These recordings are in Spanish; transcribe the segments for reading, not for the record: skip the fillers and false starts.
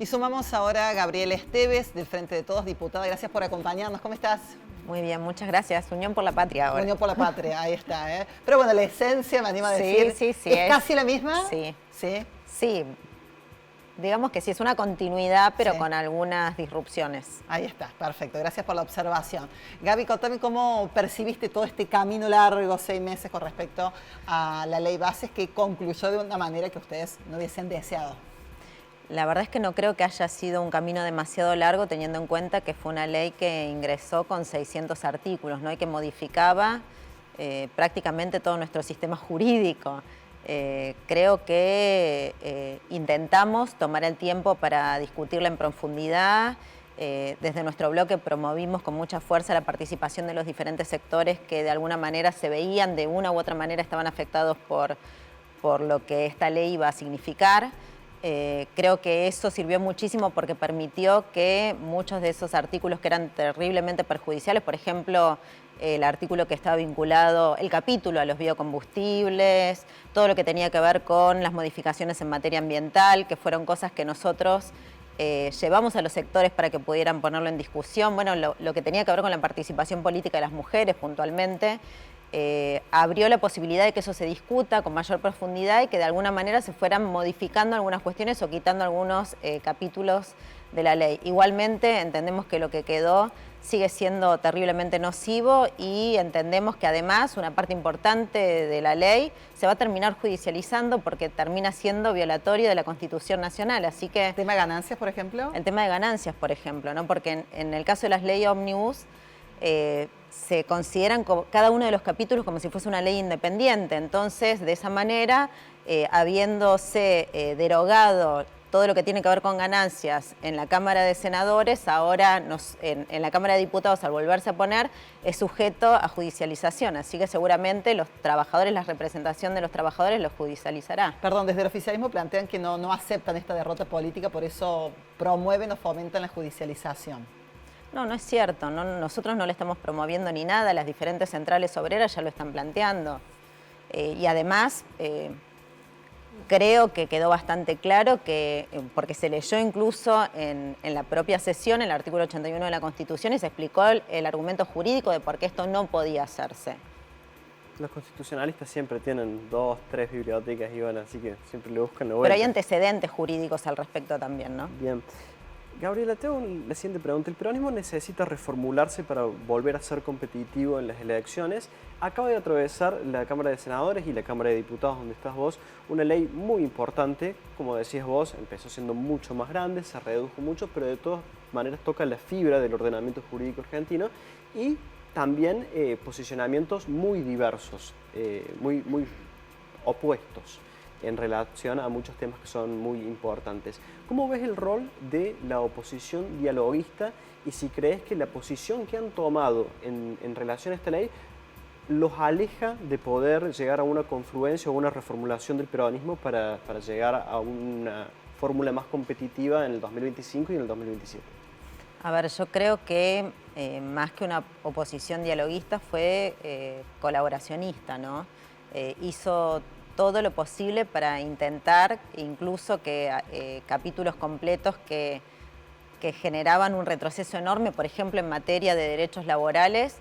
Y sumamos ahora a Gabriela Esteves, del Frente de Todos, diputada. Gracias por acompañarnos. ¿Cómo estás? Muy bien, muchas gracias. Unión por la Patria ahora. Unión por la Patria, ahí está. Pero bueno, la esencia, me animo a decir, sí, ¿es casi la misma? Sí. Sí. Sí. Digamos que sí, es una continuidad, pero Sí. con algunas disrupciones. Ahí está, perfecto. Gracias por la observación. Gaby, contame cómo percibiste todo este camino largo, 6 meses, con respecto a la ley Bases, que concluyó de una manera que ustedes no hubiesen deseado. La verdad es que no creo que haya sido un camino demasiado largo, teniendo en cuenta que fue una ley que ingresó con 600 artículos, ¿no? Y que modificaba prácticamente todo nuestro sistema jurídico. Creo que intentamos tomar el tiempo para discutirla en profundidad. Desde nuestro bloque promovimos con mucha fuerza la participación de los diferentes sectores que de alguna manera se veían, de una u otra manera estaban afectados por lo que esta ley iba a significar. Creo que eso sirvió muchísimo porque permitió que muchos de esos artículos que eran terriblemente perjudiciales, por ejemplo, el artículo que estaba vinculado, el capítulo a los biocombustibles, todo lo que tenía que ver con las modificaciones en materia ambiental, que fueron cosas que nosotros llevamos a los sectores para que pudieran ponerlo en discusión. Bueno, lo que tenía que ver con la participación política de las mujeres puntualmente, abrió la posibilidad de que eso se discuta con mayor profundidad y que de alguna manera se fueran modificando algunas cuestiones o quitando algunos capítulos de la ley. Igualmente entendemos que lo que quedó sigue siendo terriblemente nocivo y entendemos que además una parte importante de la ley se va a terminar judicializando porque termina siendo violatorio de la Constitución Nacional. Así que, ¿El tema de ganancias, por ejemplo? El tema de ganancias, por ejemplo, ¿no? Porque en el caso de las leyes ómnibus, se consideran cada uno de los capítulos como si fuese una ley independiente. Entonces, de esa manera, habiéndose derogado todo lo que tiene que ver con ganancias en la Cámara de Senadores, ahora en la Cámara de Diputados, al volverse a poner, es sujeto a judicialización. Así que seguramente los trabajadores, la representación de los trabajadores lo judicializará. Perdón, desde el oficialismo plantean que no aceptan esta derrota política, por eso promueven o fomentan la judicialización. No, no es cierto. Nosotros no le estamos promoviendo ni nada. Las diferentes centrales obreras ya lo están planteando. Y además, creo que quedó bastante claro que, porque se leyó incluso en la propia sesión, el artículo 81 de la Constitución, y se explicó el argumento jurídico de por qué esto no podía hacerse. Los constitucionalistas siempre tienen 2, 3 bibliotecas, Iván, así que siempre le buscan la vuelta. Pero hay antecedentes jurídicos al respecto también, ¿no? Bien. Gabriela, te hago la siguiente pregunta. ¿El peronismo necesita reformularse para volver a ser competitivo en las elecciones? Acaba de atravesar la Cámara de Senadores y la Cámara de Diputados, donde estás vos, una ley muy importante. Como decías vos, empezó siendo mucho más grande, se redujo mucho, pero de todas maneras toca la fibra del ordenamiento jurídico argentino y también posicionamientos muy diversos, muy opuestos en relación a muchos temas que son muy importantes. ¿Cómo ves el rol de la oposición dialoguista y si crees que la posición que han tomado en relación a esta ley los aleja de poder llegar a una confluencia o una reformulación del peronismo para llegar a una fórmula más competitiva en el 2025 y en el 2027? A ver, yo creo que más que una oposición dialoguista fue colaboracionista, ¿no? Hizo todo lo posible para intentar incluso que capítulos completos que generaban un retroceso enorme, por ejemplo, en materia de derechos laborales,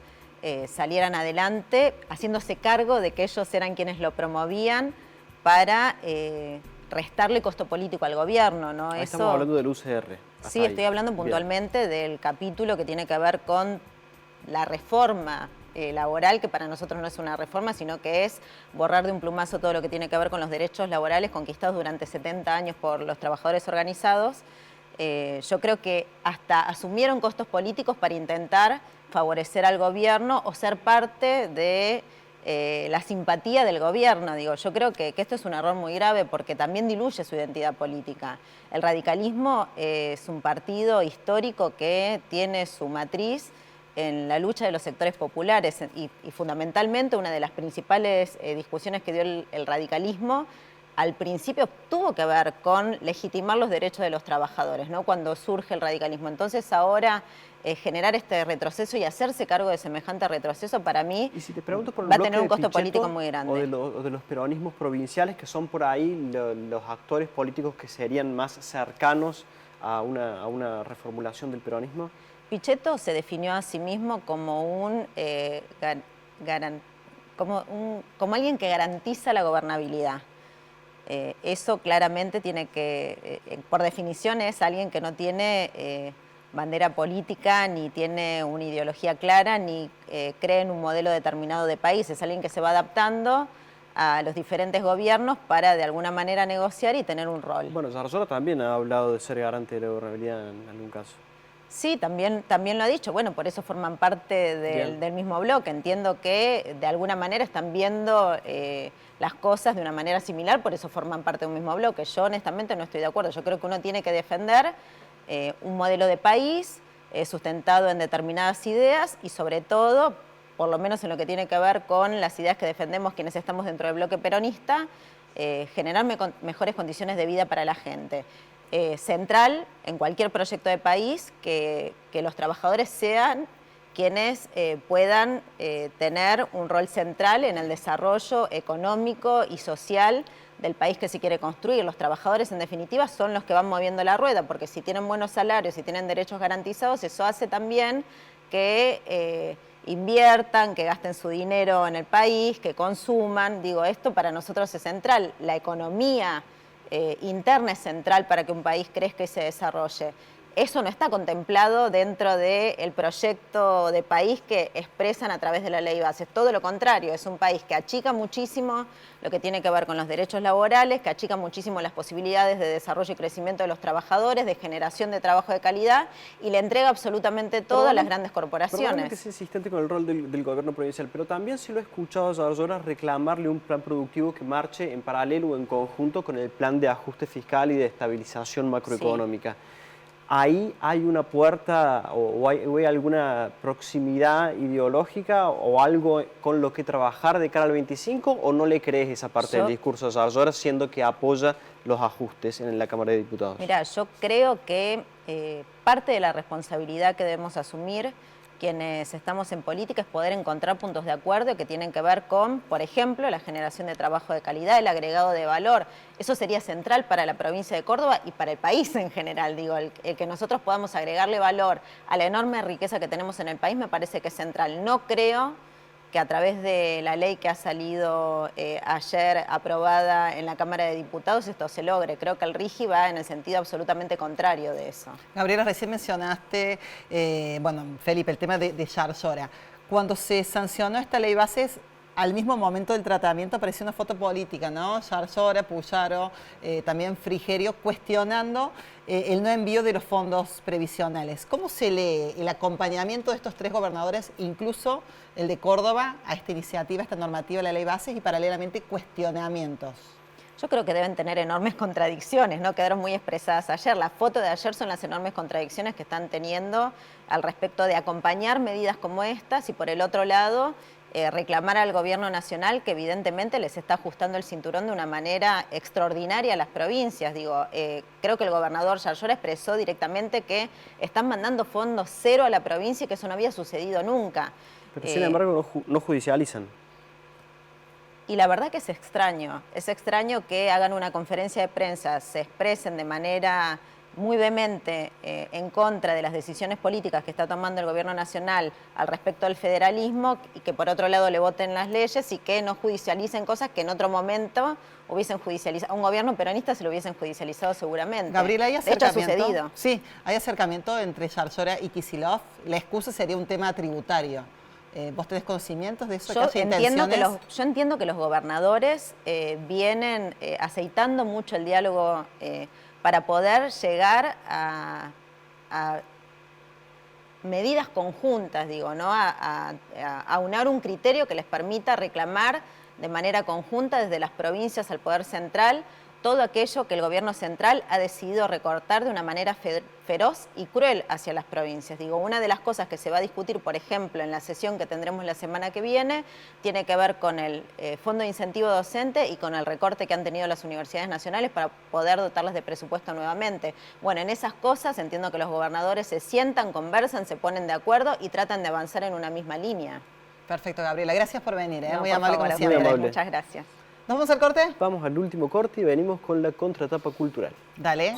salieran adelante, haciéndose cargo de que ellos eran quienes lo promovían para restarle costo político al gobierno, ¿no? Estamos hablando del UCR. Sí, estoy hablando puntualmente del capítulo que tiene que ver con la reforma laboral, que para nosotros no es una reforma, sino que es borrar de un plumazo todo lo que tiene que ver con los derechos laborales conquistados durante 70 años por los trabajadores organizados. Yo creo que hasta asumieron costos políticos para intentar favorecer al gobierno o ser parte de la simpatía del gobierno. Digo, yo creo que esto es un error muy grave porque también diluye su identidad política. El radicalismo es un partido histórico que tiene su matriz en la lucha de los sectores populares y fundamentalmente una de las principales discusiones que dio el radicalismo al principio tuvo que ver con legitimar los derechos de los trabajadores, ¿no? Cuando surge el radicalismo. Entonces ahora generar este retroceso y hacerse cargo de semejante retroceso para mí y si te pregunto por el va a tener un costo Pichetto, político muy grande. O de los peronismos provinciales que son por ahí los actores políticos que serían más cercanos a una reformulación del peronismo? Pichetto se definió a sí mismo como como alguien que garantiza la gobernabilidad. Eso claramente tiene que, por definición, es alguien que no tiene bandera política, ni tiene una ideología clara, ni cree en un modelo determinado de país. Es alguien que se va adaptando a los diferentes gobiernos para de alguna manera negociar y tener un rol. Bueno, Zarzora también ha hablado de ser garante de la gobernabilidad en algún caso. Sí, también lo ha dicho. Bueno, por eso forman parte del mismo bloque. Entiendo que de alguna manera están viendo las cosas de una manera similar, por eso forman parte de un mismo bloque. Yo honestamente no estoy de acuerdo. Yo creo que uno tiene que defender un modelo de país sustentado en determinadas ideas y sobre todo, por lo menos en lo que tiene que ver con las ideas que defendemos quienes estamos dentro del bloque peronista, generar mejores condiciones de vida para la gente. Central en cualquier proyecto de país que los trabajadores sean quienes puedan tener un rol central en el desarrollo económico y social del país que se quiere construir. Los trabajadores, en definitiva, son los que van moviendo la rueda, porque si tienen buenos salarios y tienen derechos garantizados, eso hace también que inviertan, que gasten su dinero en el país, que consuman. Digo, esto para nosotros es central. La economía interna es central para que un país crezca y se desarrolle. Eso no está contemplado dentro del proyecto de país que expresan a través de la ley base. Es todo lo contrario, es un país que achica muchísimo lo que tiene que ver con los derechos laborales, que achica muchísimo las posibilidades de desarrollo y crecimiento de los trabajadores, de generación de trabajo de calidad, y le entrega absolutamente todo a las grandes corporaciones. Probablemente es insistente con el rol del gobierno provincial, pero también sí lo he escuchado a Zarzora reclamarle un plan productivo que marche en paralelo o en conjunto con el plan de ajuste fiscal y de estabilización macroeconómica. Sí. ¿Ahí hay una puerta o hay alguna proximidad ideológica o algo con lo que trabajar de cara al 25 o no le crees esa parte del discurso de Zarzora, siendo que apoya los ajustes en la Cámara de Diputados? Mira, yo creo que parte de la responsabilidad que debemos asumir quienes estamos en política es poder encontrar puntos de acuerdo que tienen que ver con, por ejemplo, la generación de trabajo de calidad, el agregado de valor. Eso sería central para la provincia de Córdoba y para el país en general. Digo, el que nosotros podamos agregarle valor a la enorme riqueza que tenemos en el país me parece que es central. No creo que a través de la ley que ha salido ayer aprobada en la Cámara de Diputados esto se logre. Creo que el RIGI va en el sentido absolutamente contrario de eso. Gabriela, recién mencionaste, bueno, Felipe, el tema de Zarzora. Cuando se sancionó esta ley bases, al mismo momento del tratamiento apareció una foto política, ¿no? Zarzora, Puyaro, también Frigerio, cuestionando el no envío de los fondos previsionales. ¿Cómo se lee el acompañamiento de estos tres gobernadores, incluso el de Córdoba, a esta iniciativa, a esta normativa de la ley bases y paralelamente cuestionamientos? Yo creo que deben tener enormes contradicciones, ¿no? Quedaron muy expresadas ayer. La foto de ayer son las enormes contradicciones que están teniendo al respecto de acompañar medidas como estas y por el otro lado reclamar al gobierno nacional que evidentemente les está ajustando el cinturón de una manera extraordinaria a las provincias. Digo, creo que el gobernador Zarzora expresó directamente que están mandando fondos cero a la provincia y que eso no había sucedido nunca. Pero sin embargo no judicializan. Y la verdad que es extraño que hagan una conferencia de prensa, se expresen de manera muy vehemente en contra de las decisiones políticas que está tomando el gobierno nacional al respecto del federalismo y que por otro lado le voten las leyes y que no judicialicen cosas que en otro momento hubiesen judicializado. A un gobierno peronista se lo hubiesen judicializado seguramente. Gabriela, ¿hay acercamiento? De hecho, ha sucedido. Sí, hay acercamiento entre Zarzora y Kicillof. La excusa sería un tema tributario. ¿Vos tenés conocimientos de eso? Yo entiendo que los gobernadores vienen aceitando mucho el diálogo para poder llegar a medidas conjuntas, digo, ¿no? A aunar un criterio que les permita reclamar de manera conjunta desde las provincias al Poder Central todo aquello que el gobierno central ha decidido recortar de una manera feroz y cruel hacia las provincias. Digo, una de las cosas que se va a discutir, por ejemplo, en la sesión que tendremos la semana que viene, tiene que ver con el Fondo de Incentivo Docente y con el recorte que han tenido las universidades nacionales para poder dotarlas de presupuesto nuevamente. Bueno, en esas cosas entiendo que los gobernadores se sientan, conversan, se ponen de acuerdo y tratan de avanzar en una misma línea. Perfecto, Gabriela. Gracias por venir. No, muy amable como siempre. siempre. Muchas gracias. ¿Nos vamos al corte? Vamos al último corte y venimos con la contratapa cultural. Dale.